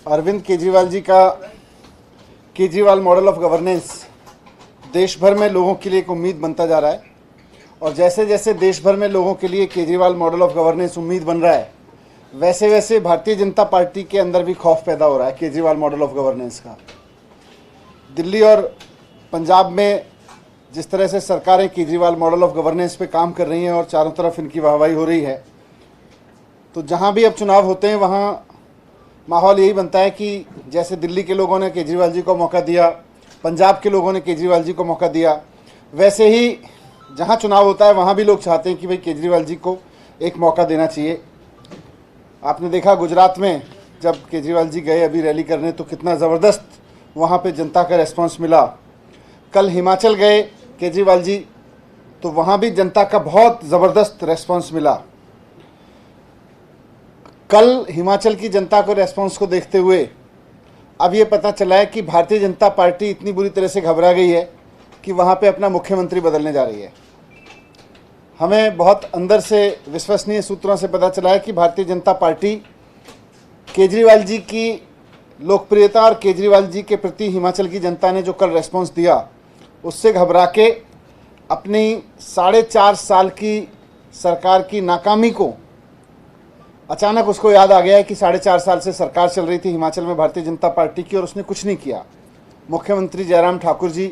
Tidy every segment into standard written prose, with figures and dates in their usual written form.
अरविंद केजरीवाल जी का Kejriwal model of governance देश भर में लोगों के लिए एक उम्मीद बनता जा रहा है। और जैसे जैसे देश भर में लोगों के लिए केजरीवाल मॉडल ऑफ गवर्नेंस उम्मीद बन रहा है, वैसे वैसे भारतीय जनता पार्टी के अंदर भी खौफ पैदा हो रहा है केजरीवाल मॉडल ऑफ गवर्नेंस का। दिल्ली और पंजाब में जिस तरह से सरकारें केजरीवाल मॉडल ऑफ गवर्नेंस पे काम कर रही हैं और चारों तरफ इनकी वाहवाही हो रही है, तो जहाँ भी अब चुनाव होते हैं वहाँ माहौल यही बनता है कि जैसे दिल्ली के लोगों ने केजरीवाल जी को मौका दिया, पंजाब के लोगों ने केजरीवाल जी को मौका दिया, वैसे ही जहाँ चुनाव होता है वहाँ भी लोग चाहते हैं कि भाई केजरीवाल जी को एक मौका देना चाहिए। आपने देखा गुजरात में जब केजरीवाल जी गए अभी रैली करने, तो कितना ज़बरदस्त वहाँ पे जनता का रेस्पॉन्स मिला। कल हिमाचल गए केजरीवाल जी, तो वहाँ भी जनता का बहुत ज़बरदस्त रेस्पॉन्स मिला। कल हिमाचल की जनता को रेस्पॉन्स को देखते हुए अब ये पता चला है कि भारतीय जनता पार्टी इतनी बुरी तरह से घबरा गई है कि वहाँ पे अपना मुख्यमंत्री बदलने जा रही है। हमें बहुत अंदर से विश्वसनीय सूत्रों से पता चला है कि भारतीय जनता पार्टी केजरीवाल जी की लोकप्रियता और केजरीवाल जी के प्रति हिमाचल की जनता ने जो कल रेस्पॉन्स दिया, उससे घबरा के अपनी 4.5 साल की सरकार की नाकामी को अचानक उसको याद आ गया है कि 4.5 साल से सरकार चल रही थी हिमाचल में भारतीय जनता पार्टी की और उसने कुछ नहीं किया। मुख्यमंत्री जयराम ठाकुर जी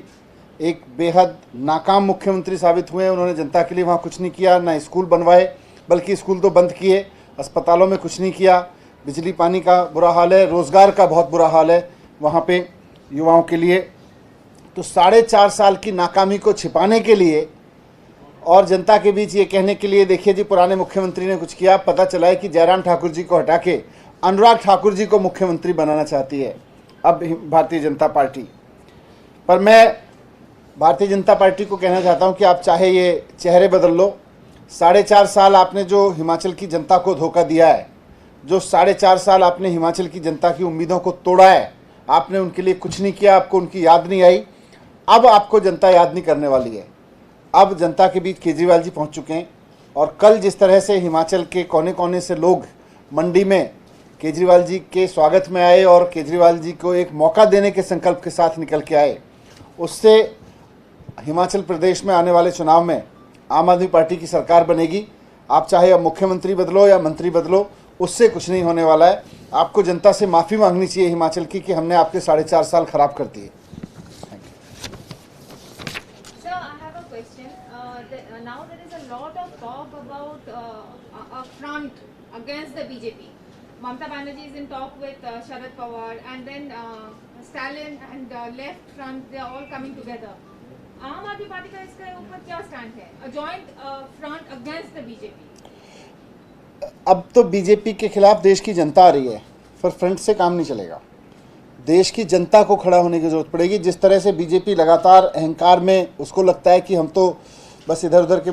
एक बेहद नाकाम मुख्यमंत्री साबित हुए हैं। उन्होंने जनता के लिए वहाँ कुछ नहीं किया, ना स्कूल बनवाए, बल्कि स्कूल तो बंद किए, अस्पतालों में कुछ नहीं किया, बिजली पानी का बुरा हाल है, रोज़गार का बहुत बुरा हाल है वहाँ पे युवाओं के लिए। तो 4.5 साल की नाकामी को छिपाने के लिए और जनता के बीच ये कहने के लिए, देखिए जी पुराने मुख्यमंत्री ने कुछ किया, पता चला है कि जयराम ठाकुर जी को हटा के अनुराग ठाकुर जी को मुख्यमंत्री बनाना चाहती है अब भारतीय जनता पार्टी। पर मैं भारतीय जनता पार्टी को कहना चाहता हूं कि आप चाहे ये चेहरे बदल लो, 4.5 साल आपने जो हिमाचल की जनता को धोखा दिया है, जो 4.5 साल आपने हिमाचल की जनता की उम्मीदों को तोड़ा है, आपने उनके लिए कुछ नहीं किया, आपको उनकी याद नहीं आई। अब आपको जनता याद नहीं करने वाली है। अब जनता के बीच केजरीवाल जी पहुंच चुके हैं और कल जिस तरह से हिमाचल के कोने कोने से लोग मंडी में केजरीवाल जी के स्वागत में आए और केजरीवाल जी को एक मौका देने के संकल्प के साथ निकल के आए, उससे हिमाचल प्रदेश में आने वाले चुनाव में आम आदमी पार्टी की सरकार बनेगी। आप चाहे अब मुख्यमंत्री बदलो या मंत्री बदलो, उससे कुछ नहीं होने वाला है। आपको जनता से माफ़ी मांगनी चाहिए हिमाचल की कि हमने आपके 4.5 साल खराब कर दिए। Now there is a lot of talk about a front against the BJP. Mamata Banerjee is in talk with Sharad Pawar, and then Stalin and left front, they are all coming together. आम आदमी party का इसके ऊपर क्या stand है? A joint front against the BJP. अब तो BJP के खिलाफ देश की जनता आ रही है, फिर फ्रंट से काम नहीं चलेगा। देश की जनता को खड़ा होने की जरूरत पड़ेगी। जिस तरह से बीजेपी लगातार अहंकार में उसको लगता है कि हम तो बस इधर उधर के